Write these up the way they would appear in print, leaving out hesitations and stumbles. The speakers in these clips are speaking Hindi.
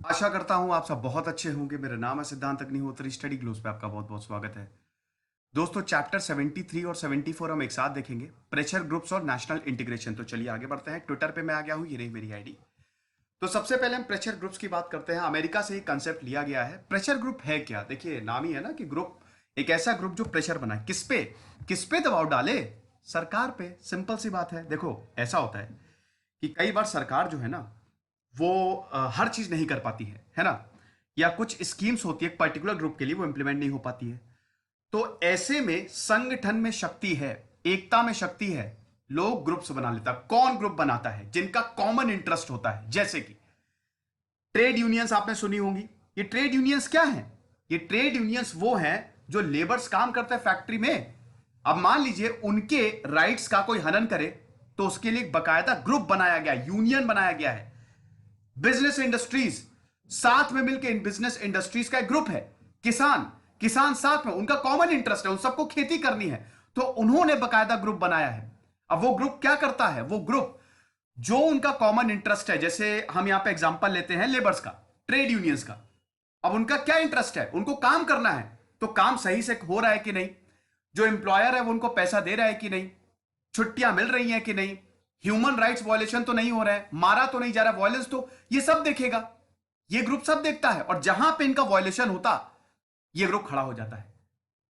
आशा करता हूं आप सब बहुत अच्छे होंगे। मेरा नाम है सिद्धांत अग्निहोत्री। स्टडी ग्लोस पे आपका बहुत बहुत स्वागत है। दोस्तों, चैप्टर 73 और 74 हम एक साथ देखेंगे, प्रेशर ग्रुप्स और नेशनल इंटीग्रेशन। तो चलिए आगे बढ़ते हैं। ट्विटर पे मैं आ गया हूं, ये रही मेरी आईडी। तो सबसे पहले हम प्रेशर ग्रुप्स की बात करते हैं। अमेरिका से ही कंसेप्ट लिया गया है। प्रेशर ग्रुप है क्या? देखिए, नाम ही है ना कि ग्रुप, एक ऐसा ग्रुप जो प्रेशर बनाए। किस पे दबाव डाले? सरकार पे। सिंपल सी बात है। देखो, ऐसा होता है कि कई बार सरकार जो है ना, वो हर चीज नहीं कर पाती है ना, या कुछ स्कीम्स होती है पर्टिकुलर ग्रुप के लिए, वो इंप्लीमेंट नहीं हो पाती है। तो ऐसे में संगठन में शक्ति है, एकता में शक्ति है। लोग ग्रुप्स बना लेता। कौन ग्रुप बनाता है? जिनका कॉमन इंटरेस्ट होता है। जैसे कि ट्रेड यूनियंस आपने सुनी होंगी। ये ट्रेड यूनियंस क्या है? ये ट्रेड यूनियंस वो हैं जो लेबर्स काम करते हैं फैक्ट्री में। अब मान लीजिए उनके राइट्स का कोई हनन करे, तो उसके लिए एक बकायदा ग्रुप बनाया गया, यूनियन बनाया गया है। बिजनेस इंडस्ट्रीज साथ में मिलकर, इन बिजनेस इंडस्ट्रीज का एक ग्रुप है। किसान किसान साथ में, उनका कॉमन इंटरेस्ट है, उन सबको खेती करनी है, तो उन्होंने बकायदा ग्रुप बनाया है। अब वो ग्रुप क्या करता है? वो ग्रुप जो उनका कॉमन इंटरेस्ट है, जैसे हम यहां पे एग्जांपल लेते हैं लेबर्स का, ट्रेड यूनियंस का। अब उनका क्या इंटरेस्ट है? उनको काम करना है, तो काम सही से हो रहा है कि नहीं, जो एम्प्लॉयर है वो उनको पैसा दे रहा है कि नहीं, छुट्टियां मिल रही हैं कि नहीं, ह्यूमन राइट्स वायलेशन तो नहीं हो रहा है, मारा तो नहीं जा रहा, वायलेंस तो, ये सब देखेगा। ये ग्रुप सब देखता है, और जहां पे इनका वायलेशन होता, ये ग्रुप खड़ा हो जाता है।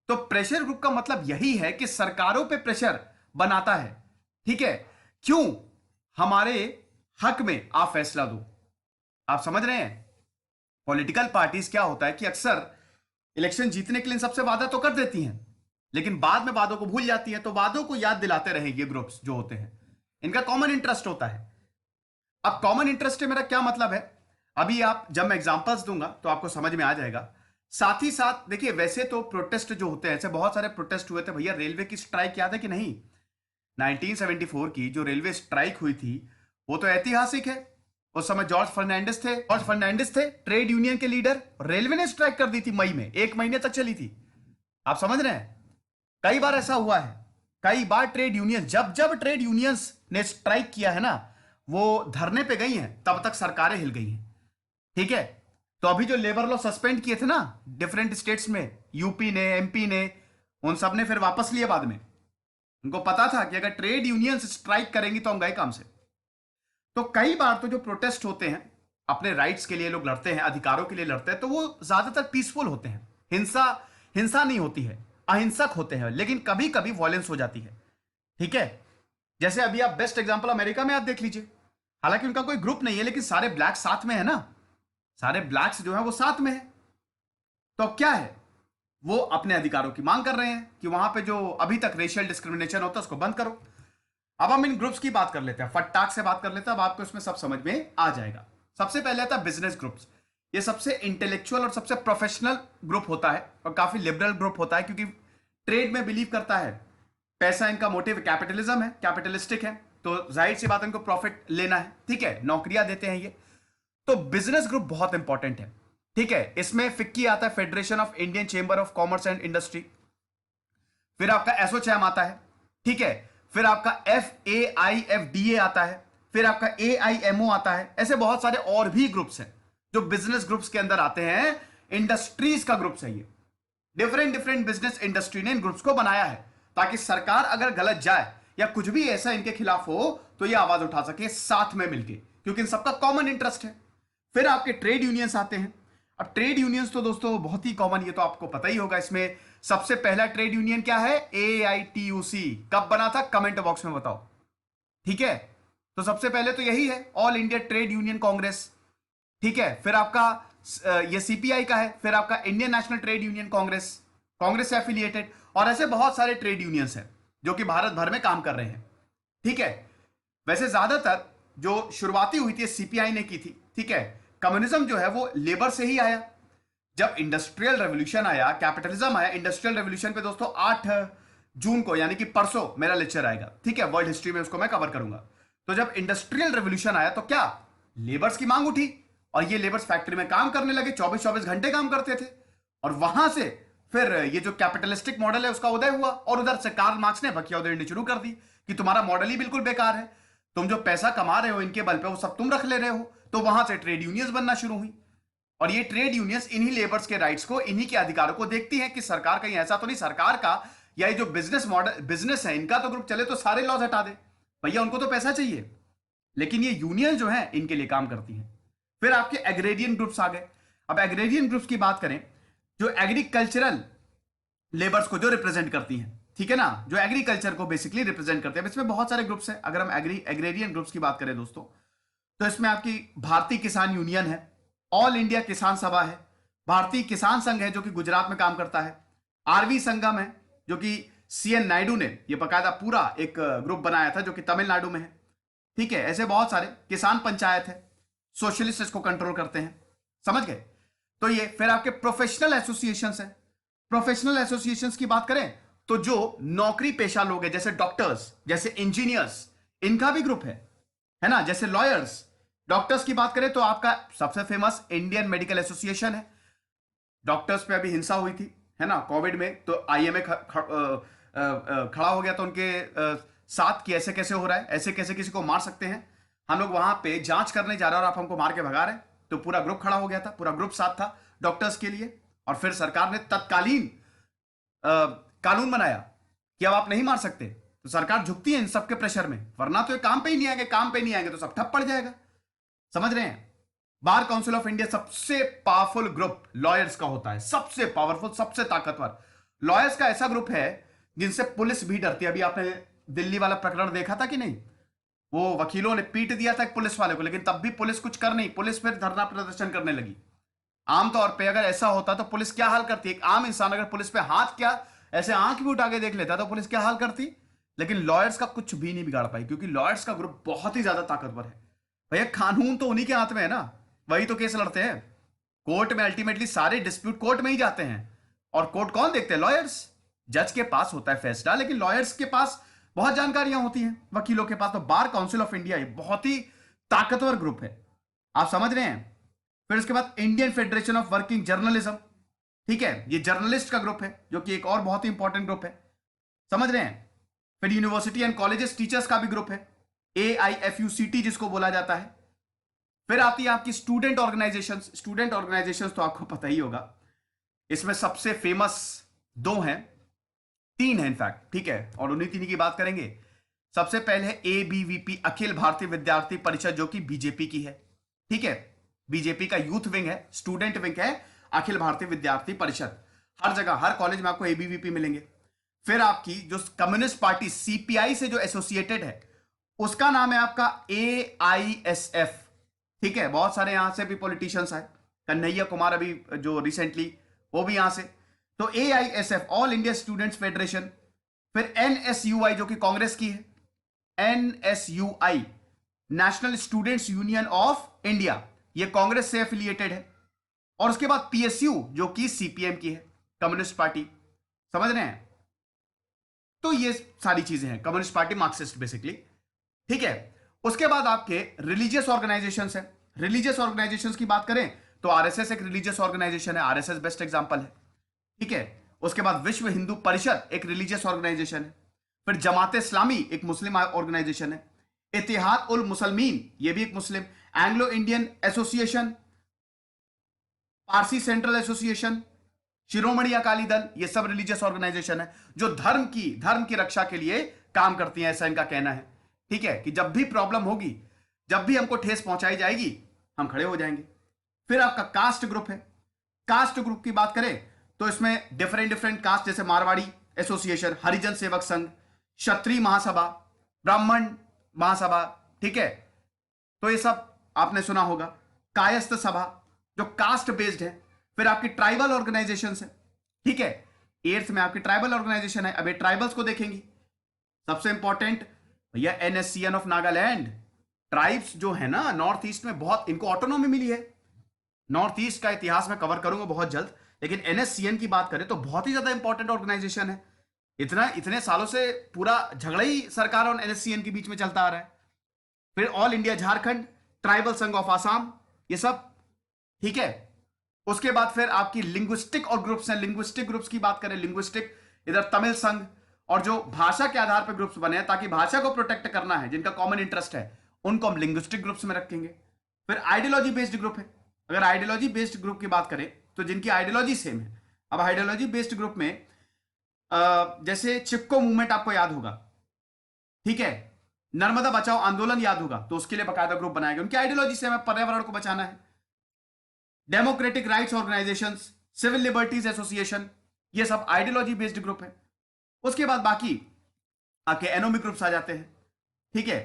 तो प्रेशर ग्रुप का मतलब यही है कि सरकारों पे प्रेशर बनाता है। ठीक है? क्यों? हमारे हक में आप फैसला दो। आप समझ रहे हैं? पॉलिटिकल पार्टीज क्या होता है कि अक्सर इलेक्शन जीतने के लिए इन सबसे वादा तो कर देती हैं, लेकिन बाद में वादों को भूल जाती हैं। तो वादों को याद दिलाते रहे ये ग्रुप्स जो होते हैं, इनका कॉमन इंटरेस्ट होता है। अब कॉमन इंटरेस्ट से मेरा क्या मतलब है, अभी आप, जब मैं एग्जांपल्स दूंगा तो आपको समझ में आ जाएगा। साथ ही साथ देखिए, वैसे तो प्रोटेस्ट जो होते हैं, ऐसे बहुत सारे प्रोटेस्ट हुए थे भैया। रेलवे की स्ट्राइक याद है कि नहीं? 1974 की जो रेलवे स्ट्राइक हुई थी, वो तो ऐतिहासिक है। उस समय जॉर्ज फर्नांडिस थे ट्रेड यूनियन के लीडर। रेलवे ने स्ट्राइक कर दी थी मई में, 1 महीने तक चली थी। आप समझ रहे हैं? कई बार ऐसा हुआ है। कई बार ट्रेड यूनियन, जब जब ट्रेड यूनियंस ने स्ट्राइक किया है ना, वो धरने पे गई हैं, तब तक सरकारें हिल गई हैं। ठीक है? तो अभी जो लेबर लॉ सस्पेंड किए थे ना डिफरेंट स्टेट्स में, यूपी ने, एमपी ने, उन सब ने फिर वापस लिए बाद में। उनको पता था कि अगर ट्रेड यूनियंस स्ट्राइक करेंगी तो हम गए काम से। तो कई बार तो जो प्रोटेस्ट होते हैं, अपने राइट्स के लिए लोग लड़ते हैं, अधिकारों के लिए लड़ते हैं, तो वो ज्यादातर पीसफुल होते हैं। हिंसा हिंसा नहीं होती है, अहिंसक होते हैं, लेकिन कभी कभी वॉयलेंस हो जाती है। ठीक है? जैसे अभी आप बेस्ट एग्जांपल अमेरिका में आप देख लीजिए। हालांकि उनका कोई ग्रुप नहीं है, लेकिन सारे ब्लैक साथ में है ना, सारे ब्लैक्स जो है वो साथ में है। तो क्या है, वो अपने अधिकारों की मांग कर रहे हैं कि वहां पे जो अभी तक रेशियल डिस्क्रिमिनेशन होता है उसको बंद करो। अब हम इन ग्रुप्स की बात कर लेते हैं, फटाक से बात कर लेते हैं, अब आपको इसमें सब समझ में आ जाएगा। सबसे पहले आता है बिजनेस ग्रुप्स। ये सबसे इंटेलेक्चुअल और सबसे प्रोफेशनल ग्रुप होता है, और काफी लिबरल ग्रुप होता है, क्योंकि ट्रेड में बिलीव करता है। पैसा इनका मोटिव कैपिटलिज्म है, कैपिटलिस्टिक है, तो जाहिर सी बात है इनको प्रॉफिट लेना है। ठीक है? नौकरियां देते हैं ये। तो बिजनेस ग्रुप बहुत इंपॉर्टेंट है। ठीक है? इसमें फिक्की आता है, federation of Indian chamber of commerce and industry. फिर आपका एसोचैम आता है। ठीक है? फिर आपका FAIFDA आता है। फिर आपका AIMO आता है। ऐसे बहुत सारे और भी ग्रुप्स हैं जो बिजनेस ग्रुप्स के अंदर आते हैं। इंडस्ट्रीज का ग्रुप्स है ये। डिफरेंट डिफरेंट बिजनेस इंडस्ट्री ने इन ग्रुप्स को बनाया है, ताकि सरकार अगर गलत जाए या कुछ भी ऐसा इनके खिलाफ हो, तो ये आवाज उठा सके साथ में मिलके, क्योंकि इन सबका कॉमन इंटरेस्ट है। फिर आपके ट्रेड यूनियंस आते हैं। अब ट्रेड यूनियंस तो दोस्तों बहुत ही कॉमन, ये तो आपको पता ही होगा। इसमें सबसे पहला ट्रेड यूनियन क्या है? AITUC। कब बना था? कमेंट बॉक्स में बताओ। ठीक है? तो सबसे पहले तो यही है, all India trade union Congress. ठीक है? फिर आपका ये CPI का है। फिर आपका Indian national trade union Congress, Congress से एफिलिएटेड। और ऐसे बहुत सारे ट्रेड यूनियंस हैं जो कि भारत भर में काम कर रहे हैं। ठीक है? वैसे ज्यादातर जो शुरुआती हुई थी CPI ने की थी। ठीक है? कम्युनिज्म जो है वो लेबर से ही आया। जब इंडस्ट्रियल रेवोल्यूशन आया, कैपिटलिज्म आया। इंडस्ट्रियल रेवोल्यूशन पे दोस्तों 8 जून को, यानी कि परसों, मेरा लेक्चर आएगा। ठीक है? वर्ल्ड हिस्ट्री में उसको मैं कवर करूंगा। तो जब इंडस्ट्रियल रेवोल्यूशन आया, तो क्या लेबर्स की मांग उठी, और ये लेबर्स फैक्ट्री में काम करने लगे, 24-24 घंटे काम करते थे। और वहां से फिर ये जो कैपिटलिस्टिक मॉडल है उसका उदय हुआ, और उधर से कार्ल मार्क्स ने बकिया उधेड़नी शुरू कर दी कि तुम्हारा मॉडल ही बिल्कुल बेकार है, तुम जो पैसा कमा रहे हो इनके बल पे वो सब तुम रख ले रहे हो। तो वहां से ट्रेड यूनियंस बनना शुरू हुई। और ये ट्रेड यूनियंस इन्हीं लेबर्स के राइट्स को, इन्हीं के अधिकारों को देखती हैं कि सरकार कहीं ऐसा तो नहीं, सरकार का या ये जो बिजनेस मॉडल बिजनेस है इनका तो ग्रुप चले तो सारे लॉज हटा दे, भैया उनको तो पैसा चाहिए। लेकिन ये यूनियन जो है इनके लिए काम करती है। फिर आपके एग्रेरियन ग्रुप्स आ गए। अब एग्रेरियन ग्रुप्स की बात करें, जो एग्रीकल्चरल लेबर्स को जो रिप्रेजेंट करती हैं, ठीक है ना, जो एग्रीकल्चर को बेसिकली रिप्रेजेंट करते हैं। इसमें बहुत सारे ग्रुप्स हैं। अगर हम एग्रेरियन ग्रुप्स की बात करें दोस्तों, तो इसमें आपकी भारतीय किसान यूनियन है, ऑल इंडिया किसान सभा है, भारतीय किसान संघ है जो कि गुजरात में काम करता है, आरवी संगम है जो कि सीएन नायडू ने ये बकायदा पूरा एक ग्रुप बनाया था जो कि तमिलनाडु में है, ठीक है। ऐसे बहुत सारे, किसान पंचायत है, सोशलिस्ट इसको कंट्रोल करते हैं, समझ गए। तो ये फिर आपके प्रोफेशनल एसोसिएशंस है। प्रोफेशनल एसोसिएशंस की बात करें तो जो नौकरी पेशा लोग हैं, जैसे डॉक्टर्स, जैसे इंजीनियर्स, इनका भी ग्रुप है ना, जैसे लॉयर्स। डॉक्टर्स की बात करें तो आपका सबसे फेमस इंडियन मेडिकल एसोसिएशन है। डॉक्टर्स पे अभी हिंसा हुई थी, है ना, कोविड में, तो आईएमए खड़ा हो गया था उनके साथ कि ऐसे कैसे हो रहा है, ऐसे कैसे किसी को मार सकते हैं, हम लोग वहां पे जांच करने जा रहे हैं और आप हमको मार के भगा रहे हैं। तो पूरा ग्रुप खड़ा हो गया था, पूरा ग्रुप साथ था डॉक्टर्स के लिए। और फिर सरकार ने तत्कालीन कानून बनाया कि अब आप नहीं मार सकते। तो सरकार झुकती है इन सबके प्रेशर में, वरना तो ये काम पे ही नहीं आएंगे, काम पे नहीं आएंगे तो सब ठप पड़ जाएगा, समझ रहे हैं। बार काउंसिल ऑफ इंडिया सबसे पावरफुल ग्रुप लॉयर्स का होता है, सबसे पावरफुल, सबसे ताकतवर। लॉयर्स का ऐसा ग्रुप है जिनसे पुलिस भी डरती है। अभी आपने दिल्ली वाला प्रकरण देखा था कि नहीं, वो वकीलों ने पीट दिया था एक पुलिस वाले को, लेकिन तब भी पुलिस कुछ कर नहीं, पुलिस फिर धरना प्रदर्शन करने लगी। आमतौर पे अगर ऐसा होता तो पुलिस क्या हाल करती, एक आम इंसान अगर पुलिस पे हाथ क्या ऐसे आंख भी उठा के देख लेता तो पुलिस क्या हाल करती। लेकिन लॉयर्स का कुछ भी नहीं बिगाड़ पाई, क्योंकि लॉयर्स का ग्रुप बहुत ही ज्यादा ताकतवर है। भैया कानून तो उन्हीं के हाथ में है ना, वही तो केस लड़ते हैं कोर्ट में। अल्टीमेटली सारे डिस्प्यूट कोर्ट में ही जाते हैं, और कोर्ट कौन देखते हैं, लॉयर्स। जज के पास होता है फैसला, लेकिन लॉयर्स के पास बहुत जानकारियां होती हैं, वकीलों के पास। तो बार काउंसिल ऑफ इंडिया बहुत ही ताकतवर ग्रुप है, आप समझ रहे हैं। फिर उसके बाद Indian federation of working journalism, ठीक है, ये जर्नलिस्ट का ग्रुप है जो कि एक और बहुत ही इंपॉर्टेंट ग्रुप है, समझ रहे हैं। फिर यूनिवर्सिटी एंड कॉलेजेस टीचर्स का भी ग्रुप है, AIFUCT जिसको बोला जाता है। फिर आती है आपकी स्टूडेंट ऑर्गेनाइजेशंस। स्टूडेंट ऑर्गेनाइजेशंस तो आपको पता ही होगा, इसमें सबसे फेमस दो हैं, तीन है इनफैक्ट, ठीक है, और उन्हीं तीन की बात करेंगे। सबसे पहले है ABVP, अखिल भारतीय विद्यार्थी परिषद, जो कि बीजेपी की है, ठीक है। बीजेपी का यूथ विंग है, स्टूडेंट विंग है अखिल भारतीय विद्यार्थी परिषद। हर जगह, हर कॉलेज में आपको ABVP मिलेंगे। फिर आपकी जो कम्युनिस्ट पार्टी CPI से जो एसोसिएटेड है, उसका नाम है आपका AISF, ठीक है। बहुत सारे यहां से भी पॉलिटिशियंस आए, कन्हैया कुमार अभी जो रिसेंटली, वो भी यहां से। तो AISF, all India students federation. फिर NSUI जो कि कांग्रेस की है, NSUI, national students union of India, ये कांग्रेस से एफिलिएटेड है। और उसके बाद PSU जो कि CPM की है, कम्युनिस्ट पार्टी, समझ रहे हैं। तो ये सारी चीजें हैं, कम्युनिस्ट पार्टी मार्क्सिस्ट बेसिकली, ठीक है। उसके बाद आपके रिलीजियस ऑर्गेनाइजेशंस हैं। रिलीजियस ऑर्गेनाइजेशंस की बात करें तो RSS एक रिलीजियस ऑर्गेनाइजेशन है, RSS बेस्ट एग्जांपल है, ठीक है। उसके बाद विश्व हिंदू परिषद एक रिलीजियस ऑर्गेनाइजेशन है। फिर जमात इस्लामी एक मुस्लिम ऑर्गेनाइजेशन है। इत्तेहाद उल मुसलमीन, ये भी एक मुस्लिम। Anglo Indian association, Parsi central association, Shiromani Akali Dal, ये सब रिलीजियस ऑर्गेनाइजेशन है जो धर्म की रक्षा के लिए काम करती हैं, ऐसा इनका कहना है, ठीक है, कि जब भी प्रॉब्लम होगी, जब भी हमको ठेस पहुंचाई जाएगी, हम खड़े हो जाएंगे। फिर आपका कास्ट ग्रुप है। कास्ट ग्रुप की बात करें तो इसमें डिफरेंट कास्ट, जैसे मारवाड़ी एसोसिएशन, हरिजन सेवक संघ, क्षत्रिय महासभा, ब्राह्मण महासभा, ठीक है। तो ये सब आपने सुना होगा। कायस्थ सभा जो कास्ट बेस्ड है। फिर आपकी ट्राइबल ऑर्गेनाइजेशंस है, ठीक है। 8th में आपकी ट्राइबल ऑर्गेनाइजेशन है। अब ये ट्राइबल्स को देखेंगी, सबसे इंपॉर्टेंट भैया NSCN ऑफ नागालैंड। ट्राइब्स जो है ना नॉर्थ ईस्ट में, बहुत इनको ऑटोनॉमी मिली है। नॉर्थ ईस्ट का इतिहास में कवर करूंगा बहुत जल्द, लेकिन NSCN की बात करें तो बहुत ही ज्यादा इंपॉर्टेंट ऑर्गेनाइजेशन है। इतने सालों से पूरा झगड़ा ही सरकार और NSCN के बीच में चलता आ रहा है। फिर ऑल इंडिया झारखंड, ट्राइबल संघ ऑफ आसाम, ये सब, ठीक है। उसके बाद फिर आपकी लिंग्विस्टिक और ग्रुप्स हैं। लिंग्विस्टिक ग्रुप्स की बात करें, लिंग्विस्टिक इधर तमिल संघ, और जो भाषा के आधार पर ग्रुप्स बने हैं ताकि भाषा को प्रोटेक्ट करना है, जिनका कॉमन इंटरेस्ट है, उनको हम लिंग्विस्टिक ग्रुप्स में रखेंगे। फिर आइडियोलॉजी बेस्ड ग्रुप है। अगर आइडियोलॉजी बेस्ड ग्रुप की बात करें तो जिनकी आइडियोलॉजी सेम है, अब आइडियोलॉजी बेस्ड ग्रुप में जैसे चिपको मूवमेंट आपको याद होगा, ठीक है, नर्मदा बचाओ आंदोलन याद होगा, तो उसके लिए बकायदा ग्रुप बनाया गया, उनकी आइडियोलॉजी सेम है, पर्यावरण को बचाना है। Democratic rights organisation, civil liberties association, ये सब आइडियोलॉजी बेस्ड ग्रुप है। उसके बाद बाकी आपके एनोमिक ग्रुप्स आ जाते हैं, ठीक है।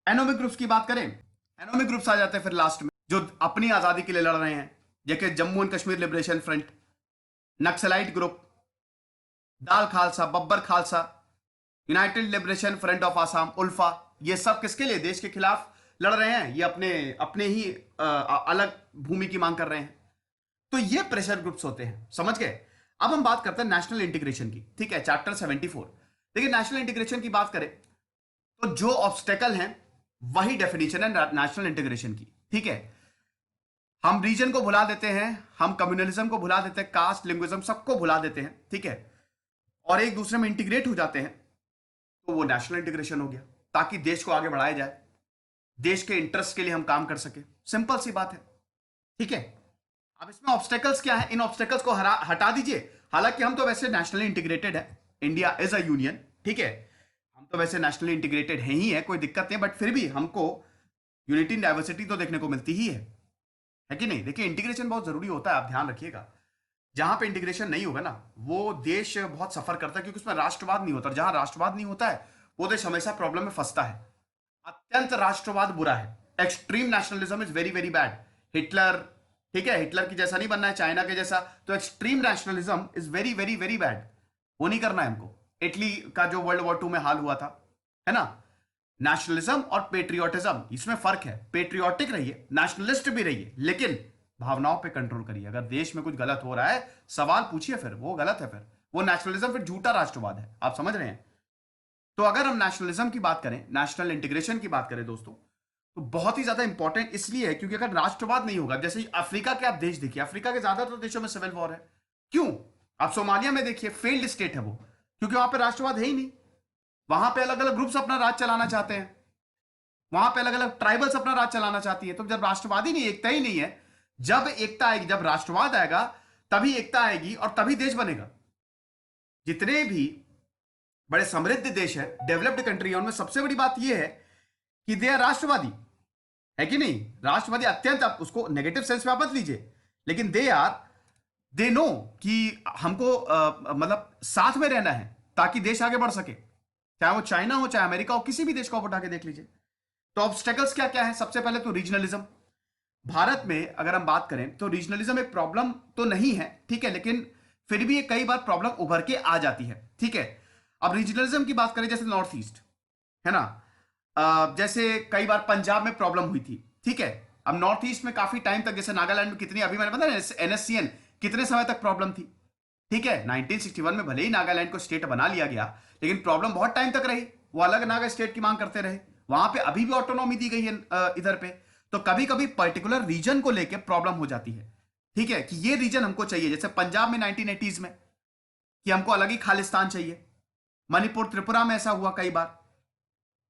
एनोमिक ग्रुप्स की बात करें, एनोमिक ग्रुप्स आ जाते हैं फिर लास्ट में जो अपनी आजादी के लिए लड़ रहे हैं, जैसे Jammu and Kashmir liberation front, naxalite group, Dal Khalsa, Babbar Khalsa, united liberation front of Assam, ULFA, ये सब किसके लिए? देश के खिलाफ लड़ रहे हैं, ये अपने अपने ही अलग भूमि की मांग कर रहे हैं। तो ये प्रेशर ग्रुप्स होते हैं, समझ गए। अब हम बात करते हैं नेशनल इंटीग्रेशन की, ठीक है, चैप्टर 74। देखिए नेशनल इंटीग्रेशन की बात करें तो जो ऑब्स्टेकल हैं वही डेफिनेशन है नेशनल इंटीग्रेशन की, ठीक है। हम रीजन को भुला देते हैं, हम कम्युनलिज्म को भुला देते हैं, कास्ट लिंग्विज्म सबको भुला देते हैं, ठीक है, और एक दूसरे में इंटीग्रेट हो जाते हैं, तो वो नेशनल इंटीग्रेशन हो गया, ताकि देश को आगे बढ़ाया जाए, देश के इंटरेस्ट के लिए हम काम कर सके। सिंपल सी बात है, ठीक है। अब इसमें ऑब्स्टेकल्स क्या है? इन ऑब्स्टेकल्स को हटा दीजिए। हालांकि हम तो वैसे नेशनली इंटीग्रेटेड है, इंडिया इज अ यूनियन, ठीक है, हम तो वैसे नेशनली इंटीग्रेटेड है ही है, कोई दिक्कत नहीं, बट फिर भी हमको यूनिटी इन डाइवर्सिटी तो देखने को मिलती ही है कि नहीं? देखिए इंटीग्रेशन बहुत जरूरी होता है, आप ध्यान रखिएगा। जहां पे इंटीग्रेशन नहीं होगा ना, वो देश बहुत सफर करता है, क्योंकि उसमें राष्ट्रवाद नहीं होता। जहां राष्ट्रवाद नहीं होता है वो देश हमेशा प्रॉब्लम में फंसता है। अत्यंत राष्ट्रवाद बुरा है, extreme nationalism is very very bad. Hitler, ठीक है, हिटलर की जैसा नहीं बनना है, चाइना के जैसा, तो extreme nationalism is very very very bad, वो नहीं करना है हमको। इटली का जो वर्ल्ड वॉर 2 में हाल हुआ था, है ना, नेशनलिज्म और पेट्रियोटिज्म, इसमें फर्क है। पेट्रियोटिक रहिए, नेशनलिस्ट भी रहिए, लेकिन भावनाओं पे कंट्रोल करिए। अगर देश में कुछ गलत हो रहा है, सवाल पूछिए, फिर वो गलत है, फिर वो नेशनलिज्म फिर झूठा राष्ट्रवाद है, आप समझ रहे हैं। तो अगर हम नेशनलिज्म की बात करें, नेशनल इंटीग्रेशन की बात करें दोस्तों, तो बहुत ही ज्यादा इंपॉर्टेंट इसलिए है क्योंकि अगर राष्ट्रवाद नहीं होगा, जैसे अफ्रीका के आप देश देखिए, अफ्रीका के ज्यादातर देशों में सिविल वॉर है। क्यों? आप सोमालिया में देखिए, फेल्ड स्टेट है वो, क्योंकि वहां पे राष्ट्रवाद है ही नहीं। वहां पे अलग अलग ग्रुप्स अपना राज चलाना चाहते हैं, वहां पे अलग अलग ट्राइबल्स अपना राज चलाना चाहती है। तो जब राष्ट्रवाद ही नहीं, एकता ही नहीं है, जब एकता आएगी, जब राष्ट्रवाद आएगा, तभी एकता आएगी और तभी देश बनेगा। जितने भी बड़े समृद्ध देश है, डेवलप्ड कंट्री है, उनमें सबसे बड़ी बात यह है कि दे आर राष्ट्रवादी, है कि नहीं? राष्ट्रवादी अत्यंत, आप उसको नेगेटिव सेंस में आप मत लीजिए, लेकिन दे नो कि हमको मतलब साथ में रहना है ताकि देश आगे बढ़ सके, चाहे वो चाइना हो, चाहे अमेरिका हो, किसी भी देश को आप उठा के देख लीजिए। तो ऑब्स्टेकल्स क्या क्या है? सबसे पहले तो रीजनलिज्म। भारत में अगर हम बात करें तो रीजनलिज्म एक प्रॉब्लम तो नहीं है, ठीक है, लेकिन फिर भी कई बार प्रॉब्लम उभर के आ जाती है, ठीक है। अब रीजनलिज्म की बात करें, जैसे नॉर्थ ईस्ट है ना, जैसे कई बार पंजाब में प्रॉब्लम हुई थी, ठीक है। अब नॉर्थ ईस्ट में काफी टाइम तक, जैसे नागालैंड में कितनी, अभी मैंने बताया एनएससीएन, कितने समय तक प्रॉब्लम थी, ठीक है। 1961 में भले ही नागालैंड को स्टेट बना लिया गया, लेकिन प्रॉब्लम बहुत टाइम तक रही, वो अलग नागा स्टेट की मांग करते रहे। वहां पे अभी भी ऑटोनॉमी दी गई है इधर पे। तो कभी कभी पर्टिकुलर रीजन को लेकर प्रॉब्लम हो जाती है, ठीक है, कि ये रीजन हमको चाहिए। जैसे पंजाब में 1980s में कि हमको अलग ही खालिस्तान चाहिए, मणिपुर त्रिपुरा में ऐसा हुआ कई बार,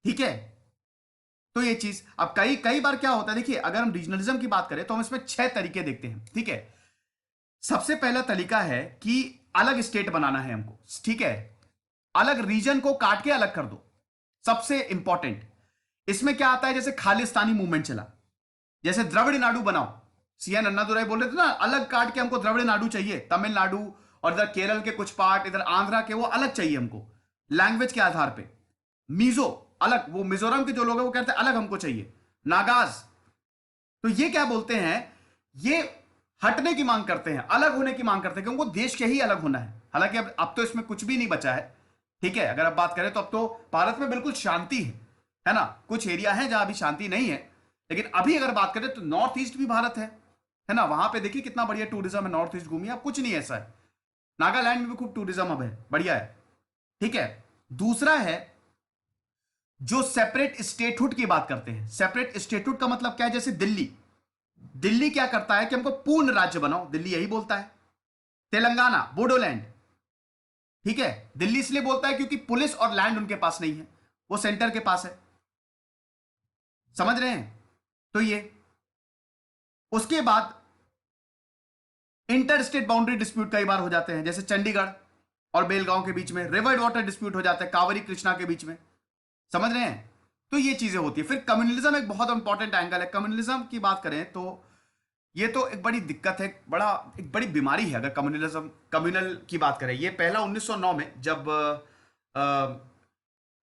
ठीक है। तो ये चीज, अब कई कई बार क्या होता है, देखिए अगर हम रीजनलिज्म की बात करें तो हम इसमें 6 तरीके देखते हैं, ठीक है। सबसे पहला तरीका है कि अलग स्टेट बनाना है हमको, ठीक है, अलग रीजन को काट के अलग कर दो। सबसे इंपॉर्टेंट इसमें क्या आता है, जैसे खालिस्तानी मूवमेंट चला, जैसे द्रविड़ नाडु बनाओ, सीएन अन्नादुराई बोल रहे थे ना, अलग काट के हमको द्रविड़ नाडु चाहिए, तमिलनाडु और इधर केरल के कुछ पार्ट, इधर आंध्रा के, वो अलग चाहिए हमको लैंग्वेज के आधार पे। मिजो अलग, वो मिजोरम के जो लोग हैं वो कहते हैं अलग हमको चाहिए, नागाज। तो ये क्या बोलते हैं, ये हटने की मांग करते हैं, अलग होने की मांग करते हैं, क्योंकि उनको देश के ही अलग होना है। हालांकि अब तो इसमें कुछ भी नहीं बचा है, ठीक है। अगर आप बात करें तो अब तो भारत में बिल्कुल शांति है ना, कुछ एरिया है जहां अभी शांति नहीं है, लेकिन अभी अगर बात करें तो नॉर्थ ईस्ट भी भारत है ना, वहां पे देखिए कितना बढ़िया टूरिज्म है, नॉर्थ ईस्ट घूमिए आप, कुछ नहीं ऐसा है। नागालैंड में भी खूब टूरिज्म अब है, बढ़िया है, ठीक है। दूसरा है जो सेपरेट स्टेटहुड की बात करते हैं। सेपरेट स्टेटहुड का मतलब क्या है, जैसे दिल्ली, दिल्ली क्या करता है कि हमको पूर्ण राज्य बनाओ, दिल्ली यही बोलता है। तेलंगाना, बोडोलैंड, ठीक है, दिल्ली इसलिए बोलता है क्योंकि पुलिस और लैंड उनके पास नहीं है, वो सेंटर के पास है, समझ रहे हैं। तो ये उसके बाद इंटर स्टेट बाउंड्री डिस्प्यूट कई बार हो जाते हैं, जैसे चंडीगढ़ और बेलगांव के बीच में रिवर वाटर डिस्प्यूट हो जाता है, कावेरी कृष्णा के बीच में, समझ रहे हैं। तो ये चीजें होती है। फिर कम्युनलिज्म एक बहुत इंपॉर्टेंट एंगल है। कम्युनलिज्म की बात करें तो ये तो एक बड़ी दिक्कत है, एक बड़ी बीमारी है अगर कम्युनल की बात करें। ये पहला 1909 में जब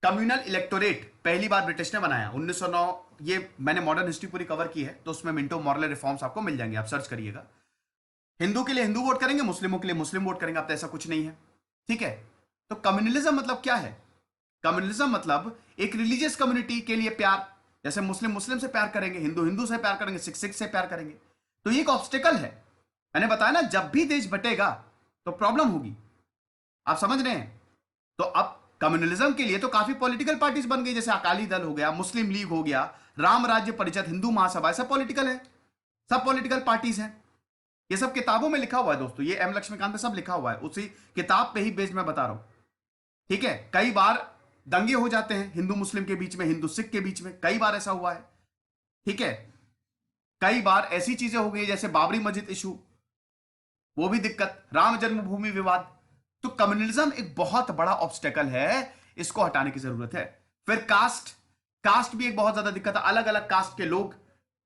कम्युनल इलेक्टोरेट पहली बार ब्रिटिश ने बनाया 1909। ये मैंने मॉडर्न हिस्ट्री पूरी कवर की है, तो उसमें मिंटो मॉरले रिफॉर्म्स आपको मिल जाएंगे, आप सर्च करिएगा। हिंदू के लिए हिंदू वोट करेंगे, मुस्लिमों के लिए मुस्लिम वोट करेंगे, अब तो ऐसा कुछ नहीं है, ठीक है। तो कम्युनलिज्म मतलब क्या है? कम्युनलिज्म मतलब एक रिलीजियस कम्युनिटी के लिए प्यार, जैसे मुस्लिम मुस्लिम से प्यार करेंगे, हिंदू हिंदू से प्यार करेंगे, सिख सिख से प्यार करेंगे। तो ये एक ऑब्स्टेकल है। मैंने बताया ना, जब भी देश बटेगा तो प्रॉब्लम होगी, आप समझ रहे हैं। तो अब कम्युनलिज्म के लिए तो काफी पॉलिटिकल पार्टीज बन गई, जैसे अकाली दल हो गया, मुस्लिम लीग हो गया, राम राज्य परिषद, हिंदू महासभा, सब पॉलिटिकल है, सब पॉलिटिकल पार्टीज हैं। ये सब किताबों में लिखा हुआ है दोस्तों, ये एम लक्ष्मीकांत पे सब लिखा हुआ है, उसी किताब पे ही बेस्ड मैं बता रहा हूं, ठीक है। कई बार दंगे हो जाते हैं हिंदू मुस्लिम के बीच में, हिंदू सिख के बीच में, कई बार ऐसा हुआ है, ठीक है। कई बार ऐसी चीजें हो गई जैसे बाबरी मस्जिद इशू, वो भी दिक्कत, राम जन्मभूमि विवाद। तो कम्युनलिज्म एक बहुत बड़ा ऑब्स्टेकल है, इसको हटाने की जरूरत है। फिर कास्ट भी एक बहुत ज्यादा दिक्कत है, अलग अलग कास्ट के लोग,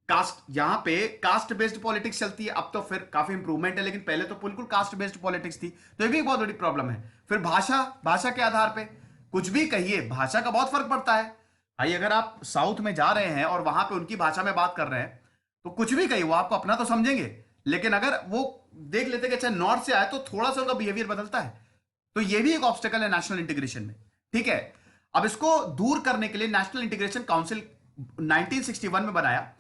कास्ट, यहां पे कास्ट बेस्ड पॉलिटिक्स चलती है, अब तो फिर काफी इंप्रूवमेंट है, लेकिन पहले तो बिल्कुल कास्ट बेस्ड पॉलिटिक्स थी, तो ये भी एक बहुत बड़ी प्रॉब्लम है। फिर भाषा के आधार पे कुछ भी कहिए, भाषा का बहुत फर्क पड़ता है भाई। अगर आप साउथ में जा रहे हैं और वहां पे उनकी भाषा में बात कर रहे हैं, तो कुछ भी कहिए वो आपको अपना तो समझेंगे, लेकिन अगर वो देख लेते कि अच्छा नॉर्थ से आए, तो थोड़ा सा उनका बिहेवियर बदलता है। तो ये भी एक ऑब्स्टेकल है नेशनल इंटीग्रेशन में, ठीक है। अब इसको दूर करने के लिए नेशनल इंटीग्रेशन काउंसिल 1961 में बनाया,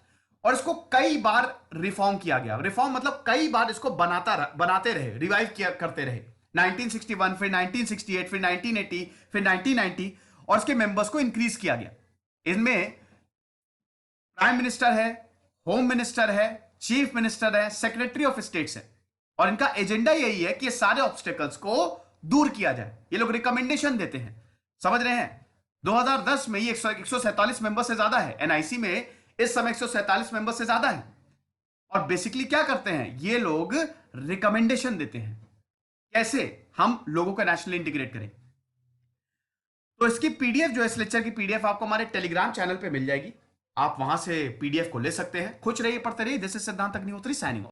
और इसको कई बार रिफॉर्म किया गया। रिफॉर्म मतलब कई बार इसको बनाते रहे, रिवाइव किया करते रहे। 1961, फिर 1968, फिर 1980, फिर 1990, और इसके मेंबर्स को इंक्रीज किया गया। इनमें प्राइम मिनिस्टर है, होम मिनिस्टर है, चीफ मिनिस्टर है, सेक्रेटरी ऑफ स्टेट्स है, और इनका एजेंडा यही है कि ये सारे ऑब्स्टेकल्स को दूर किया जाए। ये लोग रिकमेंडेशन देते हैं, समझ रहे हैं। 2010 में ये 147 मेंबर से ज्यादा है, एनआईसी में इस समय 147 मेंबर से ज्यादा है। और बेसिकली क्या करते हैं ये लोग? रिकमेंडेशन देते हैं कैसे हम लोगों को नेशनल इंटीग्रेट करें। तो इसकी पीडीएफ जो है, इस लेक्चर की पीडीएफ आपको हमारे टेलीग्राम चैनल पे मिल जाएगी, आप वहां से पीडीएफ को ले सकते हैं। खुश रहिए, पढ़ते रहिए। दिस इज सिद्धांत अग्निहोत्री साइनिंग ऑफ।